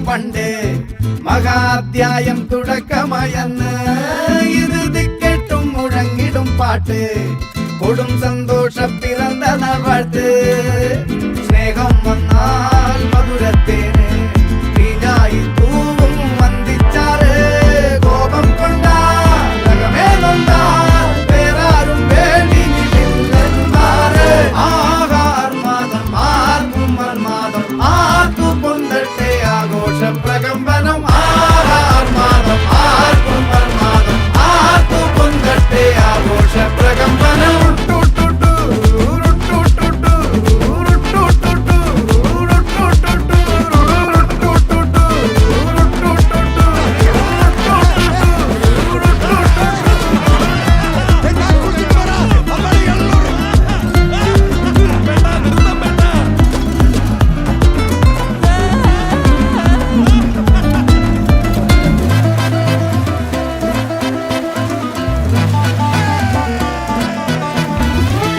പണ്ട് മഹാധ്യായം തുടക്കമയന്ന് ഇറുതി കേട്ടും മുഴങ്ങിടും പാട്ട് കൊടും സന്തോഷ പിറന്ന നാൾവാഴ്ത്ത് സ്നേഹം വന്നാൽ മധുരത്തേന് തീഞ്ഞായി തൂവും വന്ദിച്ചാറ് കോപം കൊണ്ടാൽ നഖമേലൊണ്ടാൽ വേറാരും വേണ്ടിയില്ലെന്നാറ് ആഹാർമാദം ആർക്കും മർമാദം ആർക്കു പൊന്തട്ടെ ആഘോഷ പ്രകമ്പനം ആഹാർമാദം ആർക്കും മർമാദം ആർക്കു പൊന്തട്ടെ ആഘോഷ പ്രകമ്പനം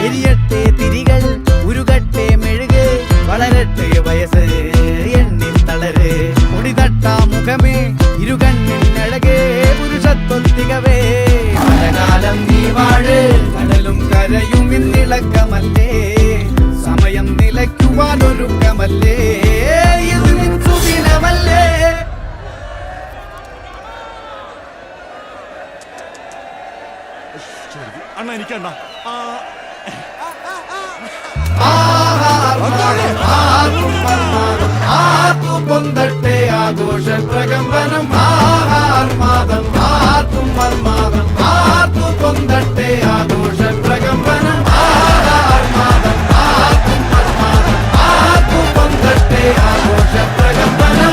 എരിയട്ടെ തിരികൾ ഉരുകട്ടെ മെഴുക് വളരട്ടെ വയസ്സ് എണ്ണിൽ തളര് മുടിതട്ട മുഖമേ ഇരുകണ്ണിനഴകേ പുരുഷത്വത്തികവേ പലകാലം നീ വാഴ് കടലും കരയും ഇന്നിളക്കമല്ലേ സമയം നിലയ്ക്കുവാനൊരുക്കമല്ലേ ഇത് നിൻ സുദിനമല്ലേ അണ്ണ എനിക്കണ്ണ ആർക്കും പൊന്തട്ടെ ആഘോഷ പ്രകമ്പനം ആഹാർമാദം ആർക്കും മർമാദം ആർക്കും പൊന്തട്ടെ ആഘോഷ പ്രകമ്പനം ആഹാർമാദം ആർക്കും മർമാദം ആർക്കും പൊന്തട്ടെ ആഘോഷ പ്രകമ്പനം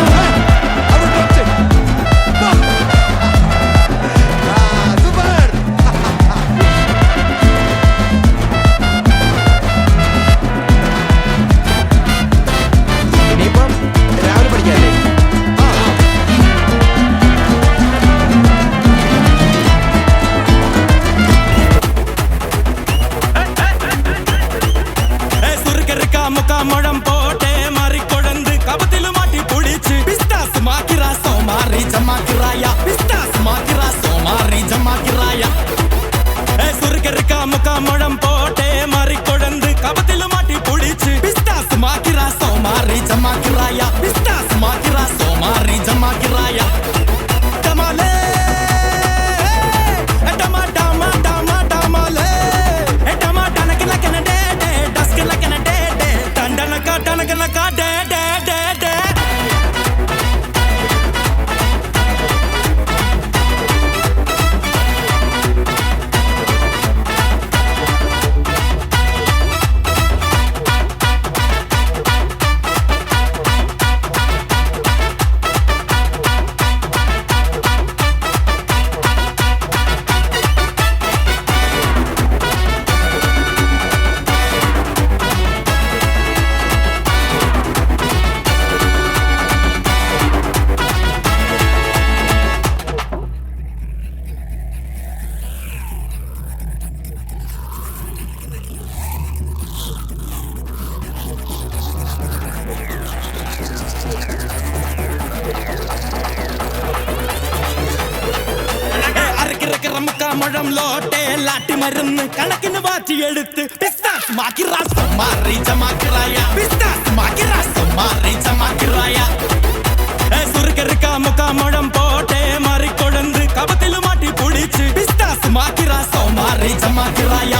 മുഴം പോട്ടെ മറിക്കൊടന്ത് കപത്തില് മാറ്റി പൊടിച്ച് പിസ്താസ് മാക്കിറ സോമാറി ജമാക്കിറായ പിസ്താസ് മാക്കിറ സോമാറി ജമാക്കിറായ സുർഗർക്ക മുഖ മുഴം പോട്ടെ മറിക്കൊടന്ത് കപത്തില് മാറ്റി പൊടിച്ച് പിസ്താസ് മാക്കിറ സോമാറി ജമാക്കിറായ പിസ്താസ് മാക്കിറ സോമാറി ജമാക്കിറായ ടമാലേ ടമാ ടമാ ടമാ ടമാലേ ടമാ ടനക്കല കനഡേ ഡസ്കല കനഡേ ടനക്കല ഡേ ഡേ ഡേ ഡേ മുഴം ലോട്ടെ ലാട്ടി മരുന്ന് കണക്കിന് വാറ്റിയെടുത്ത് പിസ്താസ് മാക്കിറ സോമാറി ജമാക്കിറായ പിസ്താസ് മാക്കിറ സോമാറി ജമാക്കിറായ സുർഗർക്ക മുഖ മുഴം പോട്ടെ മറിക്കൊടന്ത് കപത്തില് മാറ്റി പൊടിച്ച് പിസ്താസ് മാക്കിറ സോമാറി ജമാക്കിറായ